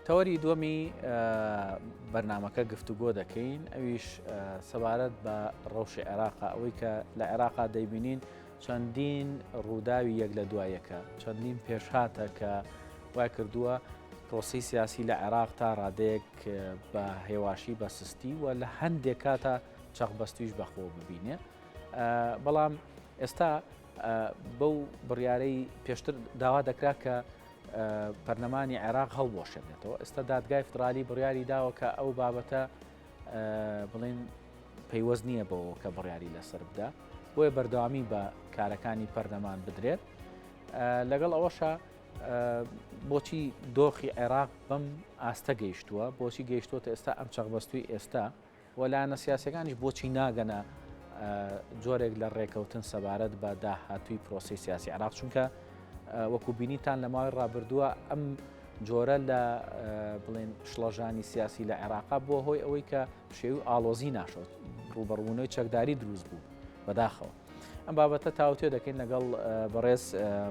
تەوەری دووەمی بەرنامەکە گفتوگۆ دەکەین ئەویش سەبارەت بە ڕەوشی عێراقا ئەوەی کە لە عێراقا دەیبینین چەندین ڕووداوی یەک لە دوایەکە چەندین پێشهاتە کە وای کردووە پرۆسی سیاسی لە عێراق تا ڕادەیەک بە هێواشی بە سستی و لە هەندێک کاتە چەقبەستویش بەخۆ ببینێ بەڵام ئێستا بەو بڕیارەی پێشتر داوا دەکرا کە پەرلەمانی عێراق هەڵبۆشێنێتەوە ئێستا دادگای فدرالی بڕیاری داوە کە ئەو بابەتە بڵێن پەیوەست نییە بەوە کە بڕیاری لەسەر بدا بۆیە بەردەوامی بە کارەکانی پەرلەمان بدرێت لەگەڵ ئەوەشە بۆچی دۆخی عێراق بەم ئاستە گەیشتووە بۆچی گەیشتوتە ئێستا ئەم چەقبەستوی ئێستا و لایەنە سیاسەکانیش بۆچی ناگەنە جۆرێک لە ڕێکەوتن سەبارەت بە داهاتووی پرۆسی سیاسی عێراق چونکە وەکو بینیتان لە ماوەی ڕابردووە ئەم جۆرە لە بڵێن شڵەژانی سیاسی لە عێراقا بۆ هۆی ئەوەی کە شێوی ئاڵۆزی ناشۆت ڕوبەڕوونەوەی چەکداری دروست بوو بەداخەوە ئەم بابەتە تاوتێ دەکەین لەگەڵ بەڕێز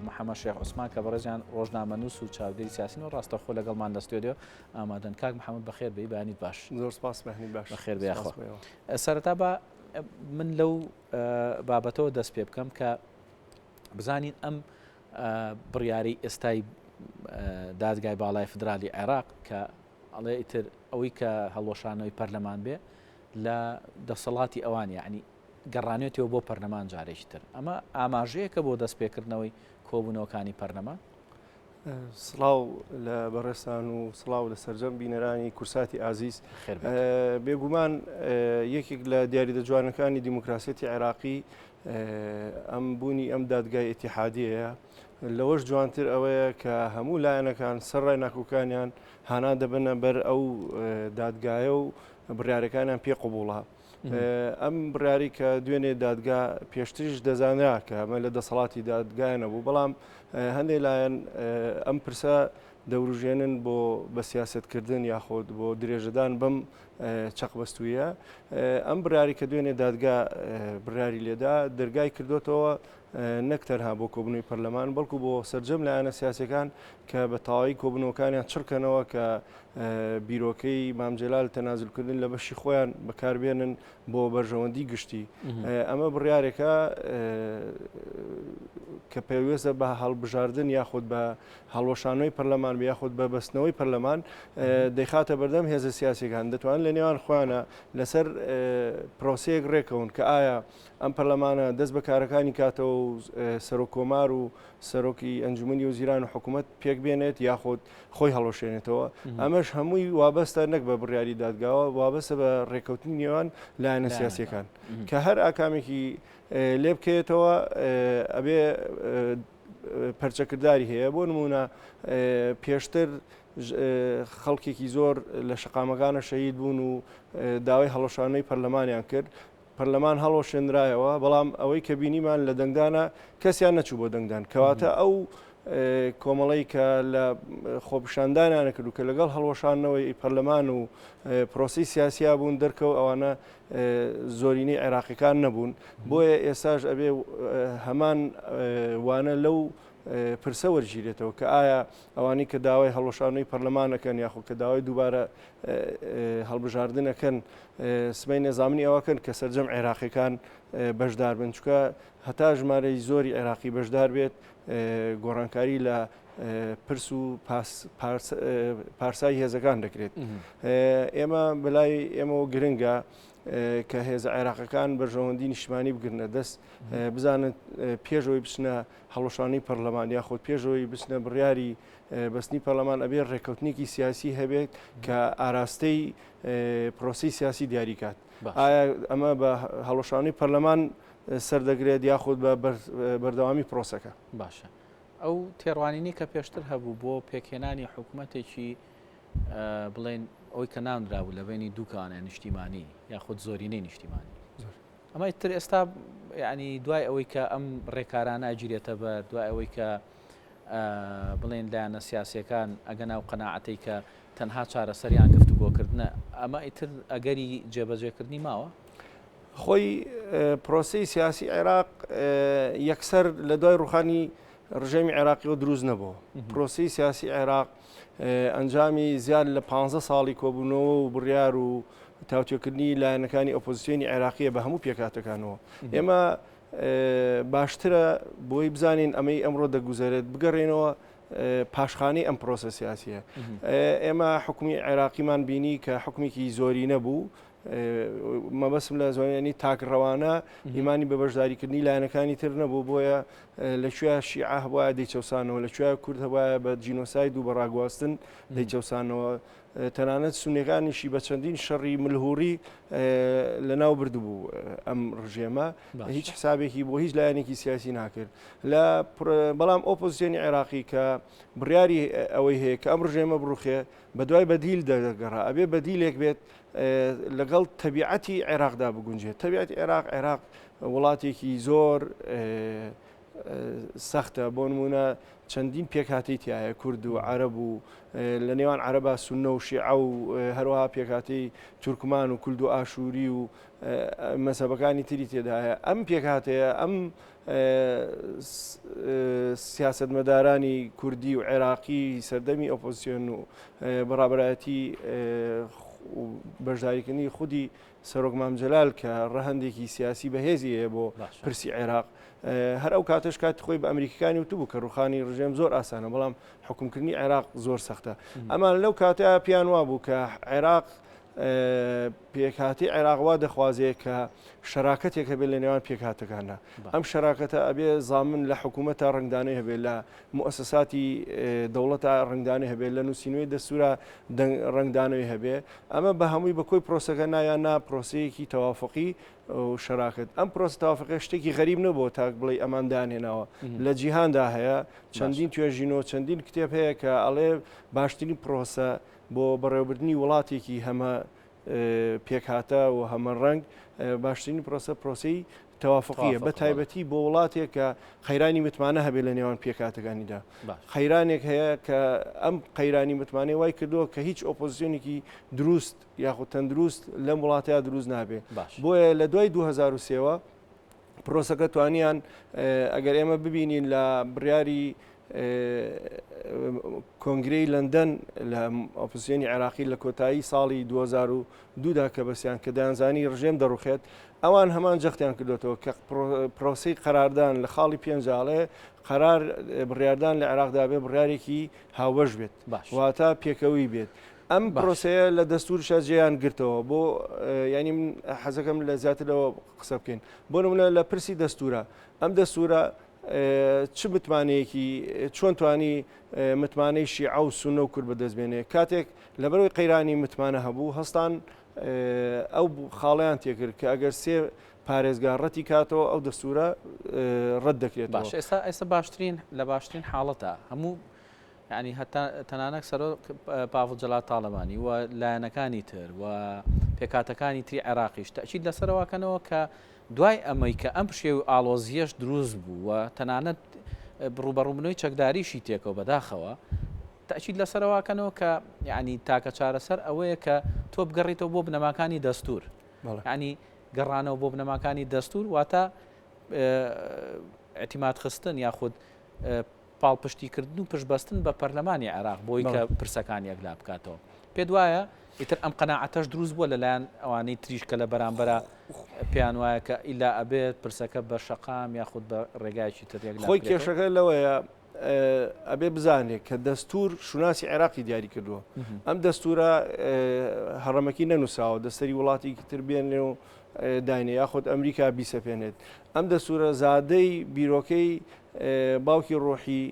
محەممەد شێخ عوسمان کە بەڕێزیان ڕۆژنامەنووس و چاودێری سیاسین و ڕاستەخۆ لەگەڵمان دەستێدەوە ئامادەن کاک محەممەد بەخێر بێی بەیانیت باش زۆر سپاس بەهنی باش بەخێر بێخۆ سەرەتا بە من لەو بابەتەوە دەست پێ بکەم کە بزانین ئەم بڕیاری ئێستای دادگای باڵای فدرالی عێراق کە ئەڵێ ئیتر ئەوەی کە هەڵۆشانەوەی پەرلەمان بێ لە دەسەڵاتی ئەوان یعنی گەڕانێتەوە بۆ پەرلەمان جارێکی تر ئەمە ئاماژەیەکە بۆ دەستپێکردنەوەی کۆبوونەوەکانی پەرلەمان سڵاو لە بەڕێستان و سڵاو لە سەرجەم بینەرانی کورساتی ئازیز بێگومان یەکێک لە دیاریدەجوانەکانی دیموکراسێتی عێراقی ئەم بوونی ئەم دادگای ئیتیحادیەیە لەوەش جوانتر ئەوەیە کە هەموو لایەنەکان سەرڕای ناکۆکانیان هانا دەبنە بەر ئەو دادگایە و بڕیارەکانیان پێ قوبوڵە ئەم بڕیاری کە دوێنێ دادگا پێشتریش دەزانرا کە ئەمە لە دەسەڵاتی دادگایە نەبوو بەڵام هەندێک لایەن ئەم پرسە دەوروژێنن بۆ بە سیاستکردن یاخۆت بۆ درێژەدان بەم چەقبەستویە ئەم بڕیاری کە دوێنێ دادگا بڕیاری لێدا دەرگای کردوتەوە نەک تەنها بۆ کۆبنەوەی پەرلەمان بەڵکو بۆ سەرجەم لایەنە سیاسەکان کە بە تەواوی کۆبنەوەکانیان چڕکەنەوە کە بیرۆکەی مامجێلال تەنازولکردن لە بەشی خۆیان بەکاربێنن بۆ بەرژەوەندی گشتی ئەمە بڕیارێکە کە پێویستە بە هەڵبژاردن یاخود بە هەڵۆشانەوەی پەرلەمان یاخود بە بەستنەوەی پەرلەمان دەیخاتە بەردەم هێزە سیاسەکان دەتوانن لە نێوان خۆیانە لەسەر پرۆسەیەک ڕێکەون کە ئایا ئەم پەرلەمانە دەست بە کارەکانی کاتەوە و سەرۆکۆمار و سەرۆکی ئەنجومنی وزیران و حکوومەت پێک بێنێت یاخود خۆی هەڵۆشێنێتەوە ئەمەش هەمووی وابەستە نەک بە بڕیاری دادگاوە وابەستە بە ڕێکەوتنی نێوان لایەنە سیاسیەکان کە هەر ئاکامێکی لێ بکەوێتەوە ئەبێ پەرچەکردداری هەیە بۆ نمونە پێشتر خەڵکێکی زۆر لە شقامەکانە شەهید بوون و داوای هەڵۆشانەی پەرلەمانیان کرد پەرلەمان هەڵۆشێنرایەوە بەڵام ئەوەی کە بینیمان لە دەنگدانە کەسیان نەچوو بۆ دەنگدان کەواتە ئەو کۆمەڵی کە لە خۆپشاندانیانە کرد و کە لەگەڵ هەڵۆشانەوەی پەرلەمان و پرۆسی سیاسیا بوون دەرکەوت ئەوانە زۆرینەی عێراقیەکان نەبوون بۆیە ئێستاش ئەبێ هەمان وانە لەو پرسە وەرگیرێتەوە کە ئایا ئەوانی کە داوای هەڵۆشانەوەی پەرلەمانەکەن یاخود کە داوای دووبارە هەڵبژاردنەکەن سبەی نێزامنی ئەوەکەن کە سەرجەم عێراقیەکان بەشدار بن چکە هەتا ژمارەی زۆری عێراقی بەشدار بێت گۆڕانکاری لە پرس و پارسایی هێزەکان دەکرێت ئێمە بەلای ئێمەوە گرنگە کە هێزە عێراقەکان بەرژەوەندی نیشتمانی بگرنە دەست بزانن پێشەوەی بچنە هەڵۆشانەی پەرلەمان یاخۆت پێشەوەی بچنە بڕیاری بەستنی پەرلەمان ئەبێ ڕێکەوتنێکی سیاسی هەبێت کە ئاراستەی پرۆسی سیاسی دیاریکات ئایا ئەمە بە هەڵۆشانەی پەرلەمان سەردەگرێت یاخود بە بەردەوامی پرۆسەکە باشە ئەو تێڕوانینی کە پێشتر هەبوو بۆ پێکهێنانی حکوومەتێکی بڵێن ئەوەی کە نامدرابوو لە بینی دووکانە نیشتیمانی یاخود زۆرینەی نیشتیمانی ئەمە تر ئێستا ینی دوای ئەوەی کە ئەم ڕێکارانە ئەگیرێتە بە دوای ئەوەی کە بڵێن لایەنە سیاسیەکان ئەگەنا و قەناعەتەی کە تەنها چارەسەریان گفتوگۆکردنە ئەمە ئیتر ئەگەری جێبەجێکردنی ماوە خۆی پرۆسی سیاسی عێراق یەکسەر لە دوای ڕوخانی ڕژێمی عێراقیەوە دروست نەبووە پرۆسی سیاسی عێراق ئەنجامی زیاد لە 15 ساڵی کۆبوونەوە و بڕیار و تاوتێکردنی لایەنەکانی ئۆپۆزیسیۆنی عێراقیە بە هەموو پێکاتەکانەوە ئێمە باشترە بۆی بزانین ئەمەی ئەمڕۆ دەگوزارێت بگەڕێنەوە پاشخانەی ئەم پرۆسە سیاسیە ئێمە حکومی عێراقیمان بینی کە حکومێکی زۆری نەبوو مەبەسم لە زۆنیانی تاکڕەوانە ئیمانی بە بەشداریکردنی لایەنەکانی تر نەبوو بۆیە لەکوێ شیعە هەبووە دەیچەوسانەوە لەکوێ کورد هەبووە بە جینۆساید و بەڕاگواستن دەیچەوسانەوە تەنانەت سونیەکانیشی بە چەندین شەڕی ملهوری لەناو بردبوو ئەم ڕژێمە هیچ حسابێکی بۆ هیچ لایەنێکی سیاسی ناکرد بەڵام ئۆپۆزیسیۆنی عێراقی کە بڕیاری ئەوەی هەیە کە ئەم ڕژێمە بڕوخێ بە دوای بەدیل دەگەڕا ئەبێ بەدیلێک بێت لەگەڵ تەبیعەتی عێراقدا بگونجێت تەبیعەتی عێراق وڵاتێکی زۆر سەختە بۆ نمونە چەندین پێکهاتەی تایە کورد و عەرەب و لە نێوان عەرەبا سوننە و شیعە و هەروەها پێکهاتەی تورکمان و کورد و ئاشووری و مەسەبەکانی تری تێدایە ئەم پێکهاتەیە ئەم سیاسەتمەدارانی کوردی و عێراقی سەردەمی ئۆپۆزیسیۆن و بەڕابەتی بەشداریکردنی خودی سەرۆک مامجەلال کە ڕەهەندێکی سیاسی بەهێزیە بۆ پرسی عێراق هەر ئەو کاتەش کات خۆی بە ئەمریکانی وتبوو کە ڕوخانی ڕژێم زۆر ئاسانە بەڵام حکومکردنی عێراق زۆر سەختە ئەمان لەو کاتەیە پیان وا بوو کە عێراق پێکهاتی عێراقوا دەخوازێت کە شەراکەتێک هەبێت لە نێوان پێکهاتەکانە ئەم شەراکەتە ئەبێ زامن لە حکوومەتە ڕنگدانەی هەبێت لە مؤسساتی دەوڵەتە ڕنگدانەی هەبێت لە نووسینەوەی دەستورە ڕنگدانەوەی هەبێ ئەمە بە هەمووی بەکۆی پرۆسەکە نایان نا پرۆسەیەکی تەوافقی و شەراکەت ئەم پرۆسە تەوافقی شتێکی غەریب نەبوو تاک بڵێ ئەمان دانهێناوە لە جیهاندا هەیە چەندین توێژینەوە چەندین کتێب هەیە کە ئەڵێ باشترین پرۆسە بۆ بەڕێوەبردننی وڵاتێکی هەمە پێکهاتە و هەمە ڕنگ باشترین پرۆسەی تەوافقیە بە تایبەتی بۆ وڵاتێک کە خەیرانی متمانە هەبێت لە نێوان پێکاتەکانیدا خەیرانێک هەیە کە ئەم قەیرانی متمانەی وای کردووە کە هیچ ئۆپۆزیسیۆنێکی دروست یاخود تەندروست لەم وڵاتەیە دروست نابێ بۆیە لە دوای 2023ەوە پرۆسەکە توانیان ئەگەر ئێمە ببینین لە بڕیاری کۆنگرەی لەندەن لە ئۆپۆزیسیۆنی عێراقی لە کۆتایی ساڵی 2002دا کە بەسییان کە دەیانزانی ڕژێم دەڕوخێت ئەوان هەمان جەختیان کردوێتەوە کە پرۆسەی قەراردان لە خاڵی پێنجاڵێ قەرار بڕیاردان لە عێراقدا بێ بڕیارێکی هاوبەش بێت واتە پێکەوەی بێت ئەم پرۆسەیە لە دەستورشە جێیان گرتەوە بۆ ینی من حەزەکەم لە زیاترەوە قسە بکەین بۆ نمونە لە پرسی دەستورە ئەم دەستورە چ متمانەیەکی چۆن توانی متمانەی شیعە و سونە و کورد بەدەستبێنێ کاتێک لەبەرەوەی قەیرانی متمانە هەبوو هەستان ئەو خاڵیان تێکرد کە ئەگەر سێ پارێزگار ڕەتی کاتەوە ئەو دەستورە ڕەت دەکرێت باش ئێستا باشترین لە باشترین حاڵەتە هەموو ینی هەتا تەنانەک سەرۆ پاڤڵ جەلات تاڵەبانی و لایەنەکانی تر و پێکاتەکانی تری عێراقیش تەئکید لەسەرەوەکەنەوە کە دوای ئەمەی کە ئەم پشێ و ئالۆزیەش دروست بوو و تەنانەت ڕوبەڕووبنەوەی چەکداریشی تێکەوە بەداخەوە تەئکید لەسەرەوەکەنەوە کە یعنی تاکە چارەسەر ئەوەیە کە تۆ بگەڕیتەوە بۆ بنەماکانی دەستور ینی گەڕانەوە بۆ بنەماکانی دەستور واتە ئەتیماد خستن یاخود پاڵپشتیکردن و پشتبەستن بە پەرلەمانی عێراق بۆی کە پرسەکانی یەکلا بکاتەوە پێ وایە ئیتر ئەم قەناعەتەش دروست بووە لەلایەن ئەوانەی تریشکە لە بەرامبەرە پێیان وایە کە ئیلا ئەبێت پرسەکە بە شەقام یاخود بە ڕێگایکی تر خۆی کێشەکە لەوەیە ئەبێ بزانێت کە دەستور شوناسی عێراقی دیاری کردووە ئەم دەستورە هەڕەمەکی نەنووساوە دەستەری وڵاتی تر بێنێ و داینێ یاخود ئەمریکا بیسەپێنێت ئەم دەستورە زادەی بیرۆکەی باوکی ڕۆحی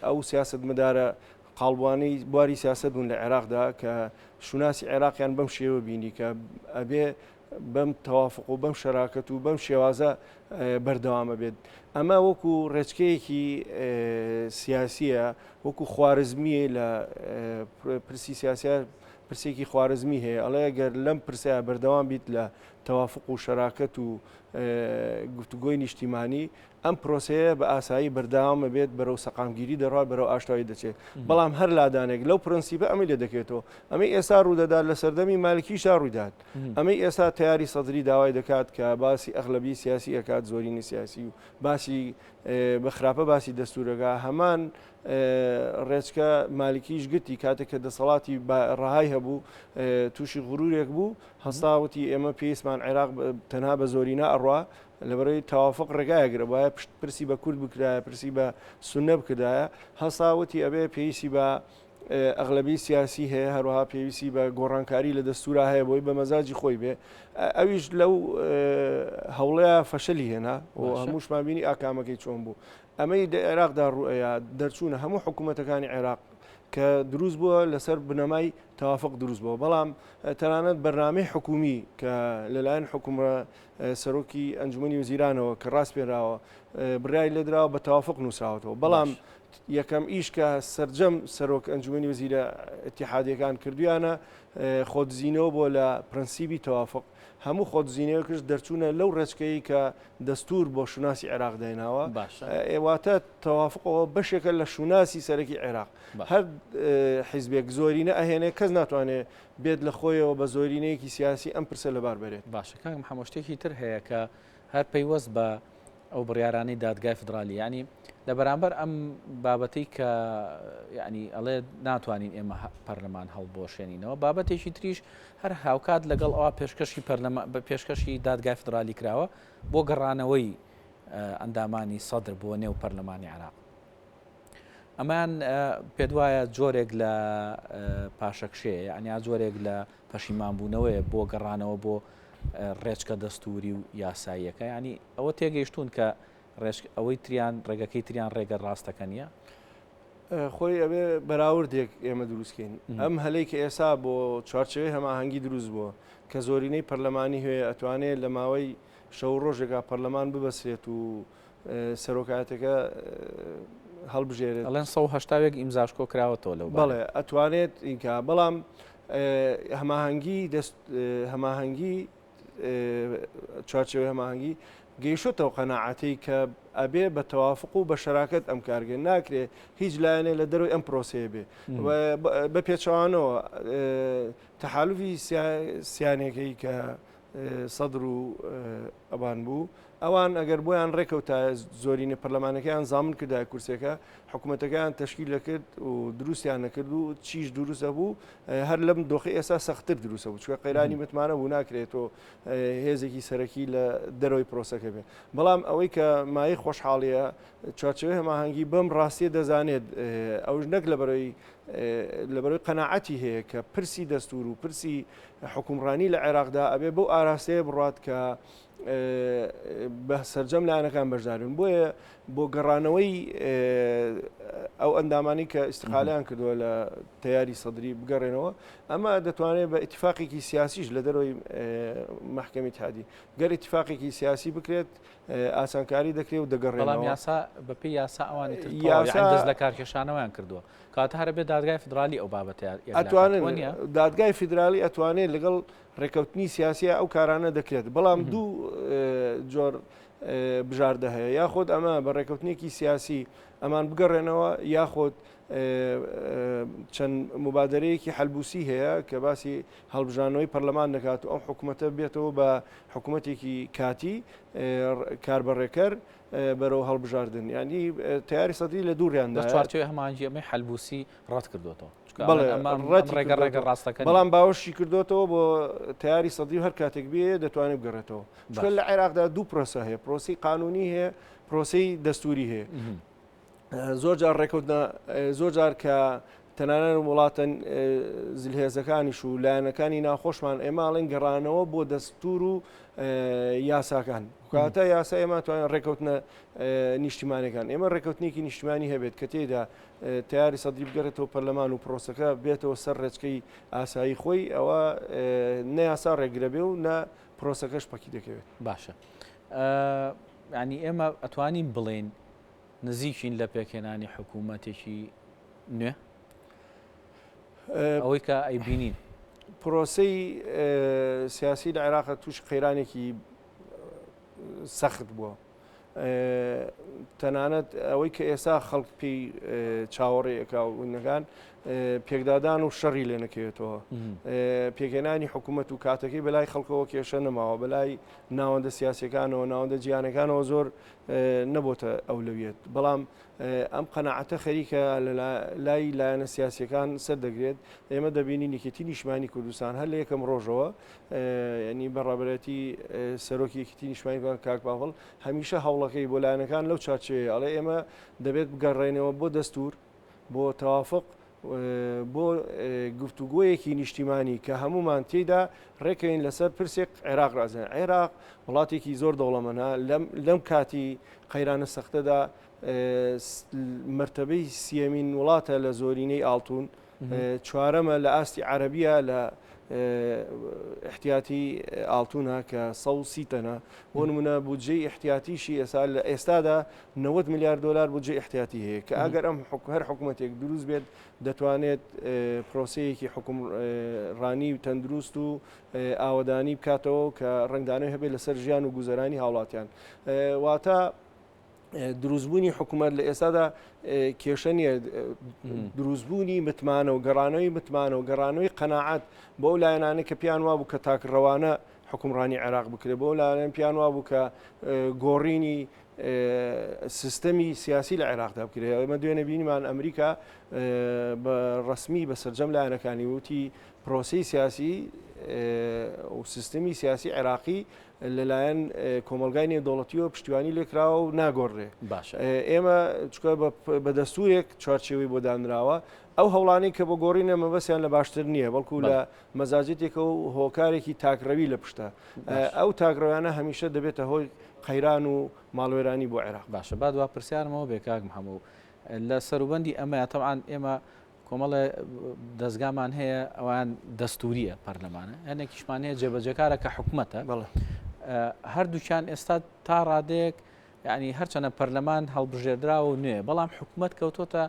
ئەو سیاسەتمەدارە قاڵبوانەی بواری سیاست بوون لە عێراقدا کە شوناسی عێراقیان بەم شێوە بینی کە ئەبێ بەم تەوافق و بەم شەراکەت و بەم شێوازە بەردەوامە بێت ئەمە وەکو ڕێچکەیەکی سیاسیە وەکو خوارزمیە لە پرسی سیاسە پرسێکی خوارزمی هەیە ئەڵێ ئەگەر لەم پرسیە بەردەوام بیت لە تەوافق و شەراکەت و گفتوگۆی نیشتیمانی ئەم پرۆسەیە بە ئاسایی بەردەوامە بێت بەرەو سەقامگیری دەڕات بەرەو ئاشتایی دەچێت بەڵام هەر لادانێک لەو پرەنسیبە ئەمە لێ دەکێتەوە ئەمەی ئێستا ڕوودەدات لە سەردەمی مالکیشا ڕوویدات ئەمەی ئێستا تیاری سەدری داوای دەکات کە باسی ئەغلبی سیاسی ئەکات ئیتحاد زۆرینی سیاسی و باسی بەخراپە باسی دەستورەکە هەمان ڕێچکە مالیکیش گرتی کاتێک کە دەسەڵاتی ڕەهای هەبوو تووشی غرورێک بوو هەستاوتی ئێمە پێویستمان عێراق تەنها بە زۆرینە ئەڕوا لەبەرەوەی تەوافق ڕێگایەگرە وایە پرسی بە کورد بکرایە پرسی بە سونە بکردایە هەستاوتی ئەبێ پێویستی بە ئەغلبی سیاسی هەیە هەروەها پێویستی بە گۆڕانکاری لە دەستورا هەیە بۆی بە مەزاجی خۆی بێ ئەویش لەو هەوڵەیە فەشەلی هێنا و هەمووشمان بینی ئاکامەکەی چۆن بوو ئەمەی عێراقدا ڕوئەیە دەرچوونە هەموو حکوومەتەکانی عێراق کە دروست بووە لەسەر بنەمای تەوافق دروست بووە بەڵام تەنانەت بەرنامەی حکومی کە لەلایەن حکومە سەرۆکی ئەنجومەنی وزیرانەوە کە ڕاست پێراوە بڕای لێدراوە بە تەوافق نووسراوەتەوە بەڵام یەکەم ئیش کە سەرجەم سەرۆک ئەنجومەنی وەزیرە ئیتیحادیەکان کردویانە خۆدزینەوە بۆ لە پرەنسیبی تەوافق هەموو خۆدزینەوەکەش دەرچوونە لەو ڕێچکەی کە دەستور بۆ شوناسی عێراق دایناوە ئێواتە تەوافقەوە بەشێکە لە شوناسی سەرەکی عێراق هەر حیزبێک زۆرینە ئەهێنێ کەس ناتوانێت بێت لە خۆیەوە بە زۆرینەیەکی سیاسی ئەم پرسە لەبار بێت باشە کاکم هەمووشتێکی تر هەیە کە هەر پەیوەست بە ئەو بڕیارانەی دادگای فدرالی ینی لە بەرامبەر ئەم بابەتەی کە ینی ئەڵێ ناتوانین ئێمە پەرلەمان هەڵبۆشێنینەوە بابەتێکی تریش هەر هاوکات لەگەڵ ئەوە پێشکەشی دادگای فدرالی کراوە بۆ گەڕانەوەی ئەندامانی سەدر بۆ نێو پەرلەمانی عێراق ئەمان پێ وایە جۆرێک لە پاشەکشەیە ینیا جۆرێک لە پەشیمانبوونەوەیە بۆ گەڕانەوە بۆ ڕێچکە دەستوری و یاساییەکە ینی ئەوە تێگەیشتون کە ئەوەی تریان ڕێگەکەی تریان ڕێگە ڕاستەکە نیە خۆی ئەوێ بەراوردێک ئێمە دروستکەین ئەم هەلەی کە ئێسا بۆ چوارچەوەی هەماهەنگی دروست بووە کە زۆرینەی پەرلەمانی هەیە ئەتوانێت لە ماوەی شەو ڕۆژێکا پەرلەمان ببەسرێت و سەرۆکاتەکە هەڵبژێرێت ئەڵێن 180 ئیمزاشکۆ کراوەتەوە لەو بەڵێ ئەتوانێت ئینکە بەڵام هەماهەنگی چوارچەوەی هەماهەنگی گەیشتەوە قەناعەتی کە ئەبێ بە تەوافق و بە شەراکەت ئەم کارگەن ناکرێت هیچ لایەنێ لە دەروی ئەم پرۆسەیە بێ بە پێچوانەوە تەحالوفی سیانێکەکەی کە سەدر و ئەوان بوو ئەوان ئەگەر بۆیان ڕێکەوتە زۆرینە پەرلەمانەکەیان زامن کردای کورسەکە حکوومەتەکەیان تەشکیل دەکرد و دروستیان نەکرد و چیش دروستە بوو هەر لەم دۆخی ئێستا سەختتر دروستە بوو چکە قەیرانی متمانە بوو ناکرێتەوە هێزێکی سەرەکی لە دەرەوەی پرۆسەکە بێ بەڵام ئەوەی کە مای خۆشحاڵیە چوارچەوەی هەماهەنگی بەم ڕاستیە دەزانێت ئەوش نەک لەبەرەوەی قەناعەتی هەیە کە پرسی دەستور و پرسی حکومڕانی لە عێراقدا ئەبێ بەو ئاراستەیە بڕات کە بە سەرجەم لایەنەکان بەشدارن بۆیە بۆ گەڕانەوەی ئەو ئەندامانی کە ئیستقالیان کردووە لە تەیاری سەدری بگەڕێنەوە ئەمە دەتوانێت بە ئیتفاقێکی سیاسیش لە دەرەوەی محکەمی اتحادی گەر ئیتفاقێکی سیاسی بکرێت ئاسانکاری دەکرێت و دەگەڕێنەوە بەڵام یاسا بەپی یاسا ئەوانی دەست لە کارکێشانەوەیان کردووە کاتە هەرە بێت دادگای فدرالی ئەو بابەتە ئەتوانن دادگای فدرالی ئەتوانێت لەگەڵ ڕێکەوتنی سیاسیە ئەو کارانە دەکرێت بەڵام دوو جۆر بژاردە هەیە یاخۆت ئەمە بە ڕێکەوتنێکی سیاسی ئەمان بگەڕێنەوە یاخۆت چەند مبادرەیەکی هەلبوسی هەیە کە باسی هەڵبژانەوەی پەرلەمان دەکات و ئەم حکوومەتە بێتەوە بە حکوومەتێکی کاتی کاربڕێکەر بەرەو هەڵبژاردن ینی تیاری سەدری لە دووڕیاندا چوارچەوەی هەمانجی ئەمە هەلبوسی ڕەت کردوێتەوە ڕێگە ڕاستەکە بەڵام باوەشی کردوێتەوە بۆ تیاری سەدری هەر کاتێک بێ دەتوانێت بگەڕێتەوە چکە لە عێراقدا دوو پرۆسە هەیە پرۆسی قانونی هەیە پرۆسی دەستوری هەیە زۆر جار ڕێکەوتنە زۆر جار کە تەنانەت وڵاتە زلهێزەکانیش و لایەنەکانی ناخۆشمان ئێماڵێن گەڕانەوە بۆ دەستور و یاساکان کاتە یاسا ئێمە توانین ڕێکەوتنە نیشتیمانەکان ئێمە ڕێکەوتنێکی نیشتیمانی هەبێت کە تێدا تیاری سەدری بگەڕێتەوە پەرلەمان و پرۆسەکە بێتەوە سەر ڕێچکەی ئاسایی خۆی ئەوە نەیاسا ڕێگرە بێ و نە پرۆسەکەش پەکی دەکەوێت باشە ینی ئێمە ئەتوانین بڵێن نزیکین لە پێکهێنانی حکوومەتێکی نوێ ئەوەی کە ئەیبینین پرۆسەی سیاسی لە عێراق توش قەیرانێکی سەخت بووە تەنانەت ئەوەی کە ئێستا خەڵک پێی چاوەڕێیەکە وینەکان پێکدادان و شەڕی لێ نەکەوێتەوە پێکهێنانی حکوومەت و کاتەکەی بەلای خەڵکەوە کێشە نەماوە بەلای ناوەندە سیاسەکانەوە ناوەندە جیانەکانەوە زۆر نەبۆتە ئەولەویەت بەڵام ئەم قەناعەتە خەریکە لای لایەنە سیاسەکان سەردەگرێت ئێمە دەبینی یەکێتی نیشتمانی کوردستان هەر لە یەکەم ڕۆژەوە ینی بەڕابەتی سەرۆکی یەکێتی نیشتمانی کاک باڵ هەمیشە هەوڵەکەی بۆ لایەنەکان لەو چارچەیە ئەڵێ ئێمە دەبێت بگەڕێنەوە بۆ دەستور بۆ تەوافق بۆ گفتوگۆیەکی نیشتیمانی کە هەمومان تێدا ڕێکەین لەسەر پرسێک عێراق ڕازێن عێراق وڵاتێکی زۆر دەوڵەمەنە لەم کاتی قەیرانە سەختەدا مرتبەی سیەمین وڵاتە لە زۆرینەی ئاڵتون چوارەمە لە ئاستی عەرەبیە لە احتیاتی ئاڵتونە کە 130 تەنە بۆ نمونە بودجەی احتیاتیشی ئێستادا 90 میلیارد دلار بودجێ احتیاتی هەیە کە ئەگەر ئەم هەر حکوومەتێک دروست بێت دەتوانێت پرۆسەیەکی حکومڕانی و تەندروست و ئاوەدانی بکاتەوە کە ڕنگدانەوە هەبێت لەسەر ژیان و گوزەرانی هاوڵاتیان واتە دروستبوونی حکوومەت لە ئێستادا کێشە نیە دروستبوونی متمانە و گەڕانەوەی متمانە و گەڕانەوەی قەناعەت بۆ ئەو لایەنانە کە پیان وابوو کە تاکڕەوانە حکومڕانی عێراق بکرێت بۆ لایەن پیان وابوو کە گۆڕینی سیستەمی سیاسی لە عێراقدا بکرێت ئەمە دوێنێ بینیمان ئەمریکا بە ڕسمی بە سەرجەم لایەنەکانی وتی پرۆسی سیاسی و سیستەمی سیاسی عێراقی لەلایەن کۆمەلگای نێودەوڵەتیەوە پشتیوانی لێکراوە و ناگۆڕێ ئێمە چکە بە دەستورێک چارچێوەی بۆ دانراوە ئەو هەوڵانەی کە بۆ گۆڕینە مەبەستیان لە باشتر نییە بەڵکو لە مەزاجێتێکە و هۆکارێکی تاکڕەوی لە پشتە ئەو تاکڕەوانە هەمیشە دەبێتە هۆی قەیران و ماڵوێرانی بۆ عێراق باشە با دوا پرسیارمەوە بێ کاک محەموو لە سەروبەندی ئەمە تەعاان ئێمە کۆمەڵە دەستگامان هەیە ئەوان دەستوریە پەرلەمانە هەنێکیشمان هەیە جێبەجەکارە کە حکوومەتە هەردووچان ئێستا تا ڕادەیەک یعنی هەرچەنە پەرلەمان هەڵبژێردراوە و نوێ بەڵام حکوومەت کەوتۆتە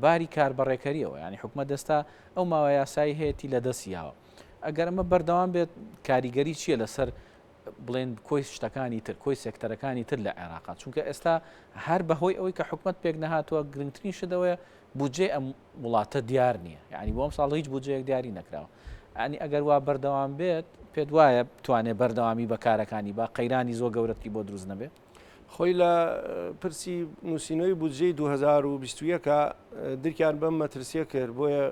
باری کاربڕێکەریەوە ینی حکوومەت دەستا ئەو ماوە یاسایی هەیەی لە دەستیاوە ئەگەر ئەمە بەردەوام بێت کاریگەری چییە لەسەر بڵێن کۆی شتەکانی تر کۆی سێکتەرەکانی تر لە عێراقات چونکە ئێستا هەر بەهۆی ئەوەی کە حکوومەت پێک نەهاتووە گرنگترین شدەوەیە بودجێ ئەم وڵاتە دیار نییە یعنی بۆ ئەم ساڵ هیچ بودجەیەک دیاری نەکراوە ینی ئەگەر وا بەردەوام بێت پێت وایە بتوانێت بەردەوامی بەکارەکانی با قەیرانی زۆر گەورەتی بۆ دروست نەبێت خۆی لە پرسی نووسینەوەی بودجەی 2021 کە درکیان بەم مەترسیە کرد بۆیە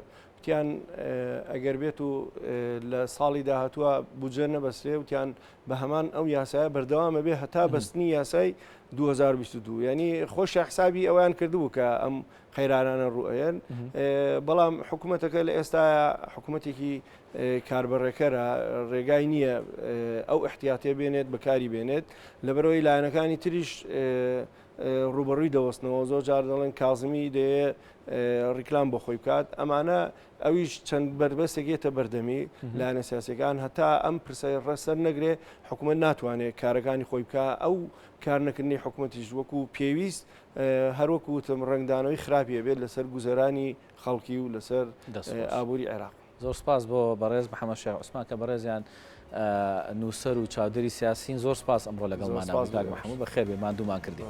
وتیان ئەگەر بێت و لە ساڵی داهاتووە بودجە نەبەستێ وتیان بە هەمان ئەو یاسایە بەردەوامە بێ هەتا بەستنی یاسای 2022 ینی خۆشی حسابی ئەویان کردبوو کە ئەم قەیرانانە ڕوئەن بەڵام حکوومەتەکە لە ئێستا حکوومەتێکی کاربڕێکەرە ڕێگای نییە ئەو احتیاتێ بێنێت بەکاری بێنێت لەبەرەوەی لایەنەکانی تریش ڕوبەڕووی دەوەستنەوە زۆر جار دەڵێن کازمی دەیە ڕیکلام بۆ خۆی بکات ئەمانە ئەویش چەند بربەستێکێتە بەردەمی لایەنە سیاسەکان هەتا ئەم پرسە ڕەسەر نەگرێ حکوومەت ناتوانێت کارەکانی خۆی بکە ئەو کارنەکردنی حکوومەتیش وەکو پێویست هەروەکو وتم ڕنگدانەوەی خراپیە بێت لەسەر گوزەرانی خەڵکی و لەسەر ئابووری عێراق زۆر سپاس بۆ بەڕێز محەممەد شێخ عوسمان کە بەڕێزیان نووسەر و چاودێری سیاسین زۆر سپاس ئەمڕۆ لەگەڵماندا محەممەد بەخێر بێ مادوومان کردی.